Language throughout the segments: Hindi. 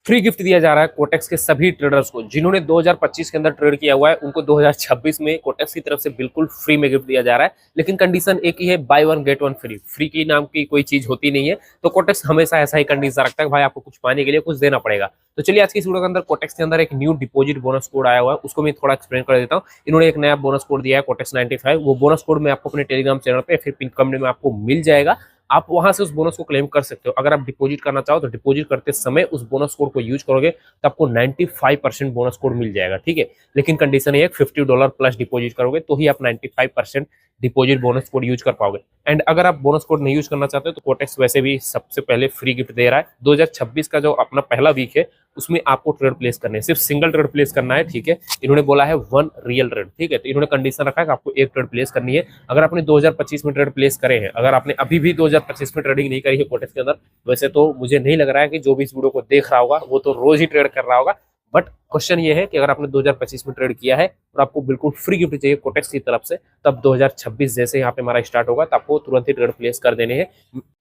फ्री गिफ्ट दिया जा रहा है कोटेक्स के सभी ट्रेडर्स को जिन्होंने 2025 के अंदर ट्रेड किया हुआ है, उनको 2026 में कोटेक्स की तरफ से बिल्कुल फ्री में गिफ्ट दिया जा रहा है। लेकिन कंडीशन एक ही है, by one get one free. Free की नाम की कोई चीज होती नहीं है, तो कोटेक्स हमेशा ऐसा ही कंडीशन रखता है भाई आपको कुछ पाने के लिए कुछ देना पड़ेगा। तो चलिए आज की इस वीडियो के अंदर कोटेक्स के अंदर एक न्यू डिपॉजिट बोनस कोड आया हुआ है, उसको मैं थोड़ा एक्सप्लेन कर देता हूँ। इन्होंने एक नया बोनस कोड दिया है कोटेक्स 95, वो बोनस कोड मैं आपको अपने टेलीग्राम चैनल पे फिर पिन कमेंट में आपको मिल जाएगा। आप वहां से उस बोनस को क्लेम कर सकते हो। अगर आप डिपॉजिट करना चाहो तो डिपॉजिट करते समय उस बोनस कोड को यूज करोगे तो आपको 95% बोनस कोड मिल जाएगा, ठीक है। लेकिन कंडीशन ये है $50 प्लस डिपॉजिट करोगे तो ही आप 95% डिपॉजिट बोनस कोड यूज कर पाओगे। एंड अगर आप बोनस कोड नहीं यूज करना चाहते हो तो कोटेक्स वैसे भी सबसे पहले फ्री गिफ्ट दे रहा है। 2026 का जो अपना पहला वीक है उसमें आपको ट्रेड प्लेस करने है, सिर्फ सिंगल ट्रेड प्लेस करना है, ठीक है। इन्होंने बोला है वन रियल ट्रेड, ठीक है। तो इन्होंने कंडीशन रखा है कि आपको एक ट्रेड प्लेस करनी है। अगर आपने 2025 में ट्रेड प्लेस करे हैं, अगर आपने अभी भी 2025 में ट्रेडिंग नहीं करी है कोटेक्स के अंदर, वैसे तो मुझे नहीं लग रहा है कि जो भी इस वीडियो को देख रहा होगा वो तो रोज ही ट्रेड कर रहा होगा। बट क्वेश्चन ये है कि अगर आपने 2025 में ट्रेड किया है और आपको बिल्कुल फ्री गिफ्ट चाहिए कोटेक्स की तरफ से, तब 2026 जैसे यहाँ पे हमारा स्टार्ट होगा तो आपको तुरंत ही ट्रेड प्लेस कर देने हैं।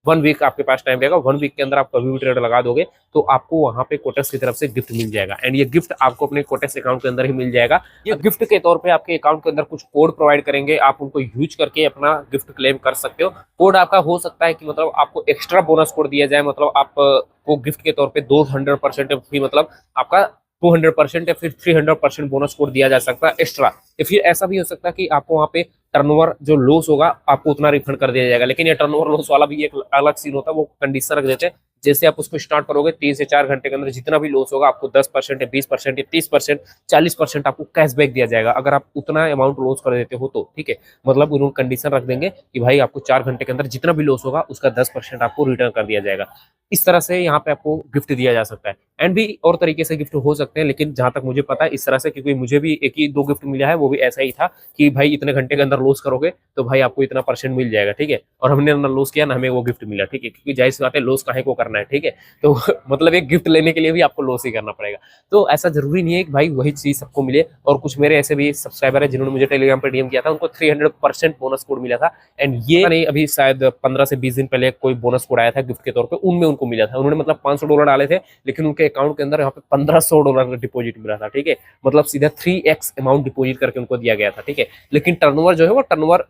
1 वीक आपके पास टाइम रहेगा, 1 वीक के अंदर आप कभी भी ट्रेड लगा दोगे तो आपको वहां पे कोटेक्स की तरफ से गिफ्ट मिल जाएगा। एंड ये गिफ्ट आपको अपने कोटेक्स अकाउंट के अंदर ही मिल जाएगा। ये गिफ्ट के तौर पे आपके अकाउंट के अंदर कुछ कोड प्रोवाइड करेंगे, आप उनको यूज करके अपना गिफ्ट क्लेम कर सकते हो। कोड आपका हो सकता है कि मतलब आपको एक्स्ट्रा बोनस कोड दिया जाए, मतलब आप को गिफ्ट के तौर पे 200% भी, मतलब आपका 200% या फिर 300% बोनस कोड दिया जा सकता है एक्स्ट्रा। या फिर ऐसा भी हो सकता है कि आपको वहाँ पे टर्नओवर जो लॉस होगा आपको उतना रिफंड कर दिया जाएगा। लेकिन ये टर्नओवर लॉस वाला भी एक अलग सीन होता है, वो कंडीशन रख देते हैं। जैसे आप उसको स्टार्ट करोगे 3 से 4 घंटे के अंदर जितना भी लॉस होगा आपको 10% या 20% या 30% 40% आपको कैशबैक दिया जाएगा, अगर आप उतना अमाउंट लॉस कर देते हो तो, ठीक है। मतलब उन्होंने कंडीशन रख देंगे कि भाई आपको 4 घंटे के अंदर जितना भी लॉस होगा उसका 10% आपको रिटर्न कर दिया जाएगा। इस तरह से यहाँ पे आपको गिफ्ट दिया जा सकता है। एंड भी और तरीके से गिफ्ट हो सकते हैं, लेकिन जहां तक मुझे पता है इस तरह से, क्योंकि मुझे भी एक ही 2 गिफ्ट मिला है, वो भी ऐसा ही था कि भाई इतने घंटे के अंदर लॉस करोगे तो भाई आपको इतना परसेंट मिल जाएगा, ठीक है। और हमने ना लॉस किया ना हमें वो गिफ्ट मिला, ठीक है, क्योंकि जाहिर सी बात है लॉस काहे को करना है, ठीक है। तो मतलब एक गिफ्ट लेने के लिए भी आपको लॉस ही करना पड़ेगा। तो ऐसा जरूरी नहीं है कि भाई वही चीज सबको मिले। और कुछ मेरे ऐसे भी सब्सक्राइबर है जिन्होंने मुझे टेलीग्राम पर डीएम किया था, उनको 300% बोनस कोड मिला था। एंड ये नहीं, अभी शायद 15 से 20 दिन पहले कोई बोनस कोड आया था गिफ्ट के तौर पर, उनमें उनको मिला था। उन्होंने मतलब $500 डाले थे, लेकिन उनके अकाउंट के अंदर यहाँ पे $1500 का डिपॉजिट मिला था, ठीक है। मतलब सीधा 3x अमाउंट डिपॉजिट करके उनको दिया गया था, ठीक है। लेकिन टर्नओवर जो है वो टर्नओवर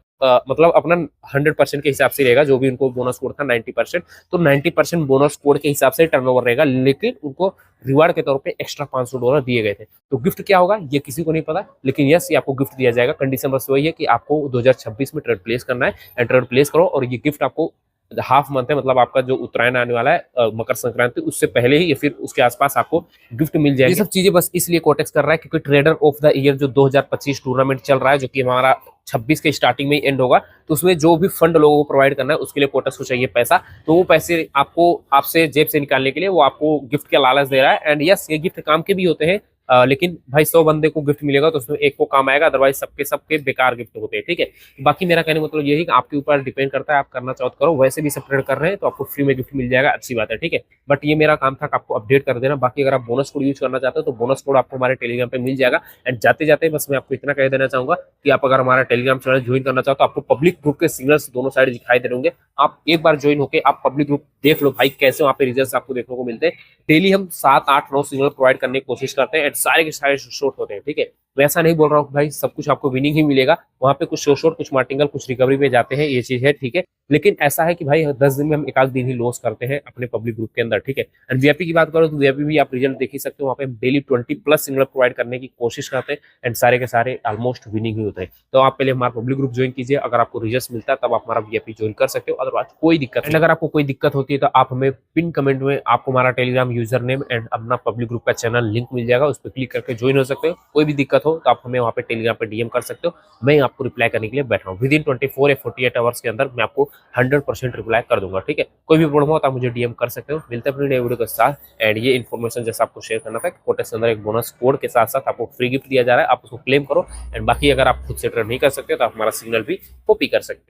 मतलब अपना 100% के हिसाब से रहेगा। जो भी उनको बोनस कोड था 90%, तो 90% बोनस कोड के हिसाब से टर्नओवर रहेगा। लेकिन उनको रिवार्ड के तौर पे एक्स्ट्रा $500 दिए गए थे। तो गिफ्ट क्या होगा ये किसी को नहीं पता, लेकिन यस ये आपको गिफ्ट दिया जाएगा। कंडीशन बस वही है कि आपको 2026 में ट्रेड प्लेस करना है एंड ट्रेड प्लेस करो, और ये गिफ्ट आपको हाफ मंथ है, मतलब आपका जो उत्तरायण आने वाला है मकर संक्रांति, उससे पहले ही या फिर उसके आसपास आपको गिफ्ट मिल जाएगी। ये सब चीजें बस इसलिए कोटेक्स कर रहा है क्योंकि ट्रेडर ऑफ द ईयर जो 2025 टूर्नामेंट चल रहा है, जो कि हमारा 26 के स्टार्टिंग में ही एंड होगा, तो उसमें जो भी फंड लोगों को प्रोवाइड करना है उसके लिए कोटेक्स को चाहिए पैसा। तो वो पैसे आपको आपसे जेब से निकालने के लिए वो आपको गिफ्ट का लालच दे रहा है। एंड यस ये गिफ्ट काम के भी होते हैं, लेकिन भाई 100 बंदे को गिफ्ट मिलेगा तो उसमें एक को काम आएगा, अदरवाइज सबके सबके बेकार गिफ्ट होते हैं, ठीक है। बाकी मेरा कहने मतलब ये है कि आपके ऊपर डिपेंड करता है, आप करना चाहो तो करो। वैसे भी सब ट्रेड कर रहे हैं तो आपको फ्री में गिफ्ट मिल जाएगा, अच्छी बात है, ठीक है। बट ये मेरा काम था कि आपको अपडेट कर देना। बाकी अगर आप बोनस कोड यूज करना चाहते हो तो बोनस कोड आपको हमारे टेलीग्राम पे मिल जाएगा। एंड जाते जाते बस मैं आपको इतना कह देना चाहूंगा कि आप अगर हमारा टेलीग्राम चैनल ज्वाइन करना चाहो तो आपको पब्लिक ग्रुप के सिग्नल्स दोनों साइड दिखाई दे होंगे। आप एक बार ज्वाइन होकर आप पब्लिक ग्रुप देख लो भाई, कैसे वहाँ पे रिजल्ट आपको देखने को मिलते हैं। डेली हम 7 8 9 सिग्नल प्रोवाइड करने की कोशिश करते हैं एंड सारे के सारे शॉर्ट होते हैं, ठीक है। मैं ऐसा नहीं बोल रहा हूँ भाई सब कुछ आपको विनिंग ही मिलेगा, वहाँ पे कुछ शॉर्ट कुछ मार्टिंगल कुछ रिकवरी पे जाते हैं, ये चीज है, ठीक है। लेकिन ऐसा है कि भाई 10 दिन में हम 1 दिन ही लॉस करते हैं अपने पब्लिक ग्रुप के अंदर, ठीक है। एंड वीआईपी की बात करो तो वीआईपी भी आप रिजल्ट देख ही सकते हो, वहाँ पे हम डेली 20+ सिग्नल प्रोवाइड करने की कोशिश करते हैं एंड सारे के सारे ऑलमोस्ट विनिंग ही होते हैं। तो आप पहले हमारा पब्लिक ग्रुप ज्वाइन कीजिए, अगर आपको रिजल्ट मिलता है तब आप हमारा वीआईपी ज्वाइन कर सकते हो, अदरवाइज कोई दिक्कत नहीं। अगर आपको कोई दिक्कत होती है तो आप हमें पिन कमेंट में आपको हमारा टेलीग्राम यूजर नेम एंड अपना पब्लिक ग्रुप का चैनल लिंक मिल जाएगा, उस पर क्लिक करके ज्वाइन हो सकते हो। कोई भी दिक्कत हो तो आप हमें वहाँ पे टेलीग्राम पे डीएम कर सकते हो, मैं आपको रिप्लाई करने के लिए बैठा हूँ। विदिन 24 या 48 आवर्स के अंदर मैं आपको 100% रिप्लाई कर दूंगा, ठीक है। कोई भी प्रॉब्लम हो तो आप मुझे डीएम कर सकते हो। मिलते हैं अपनी नई वीडियो के साथ। एंड ये इन्फॉर्मेशन जैसा आपको शेयर करना था, कोटेक्स के अंदर एक बोनस कोड के साथ साथ आपको फ्री गिफ्ट दिया जा रहा है, आप उसको क्लेम करो। एंड बाकी अगर आप खुद से ट्रेड नहीं कर सकते तो आप हमारा सिग्नल भी कॉपी कर सकते हो।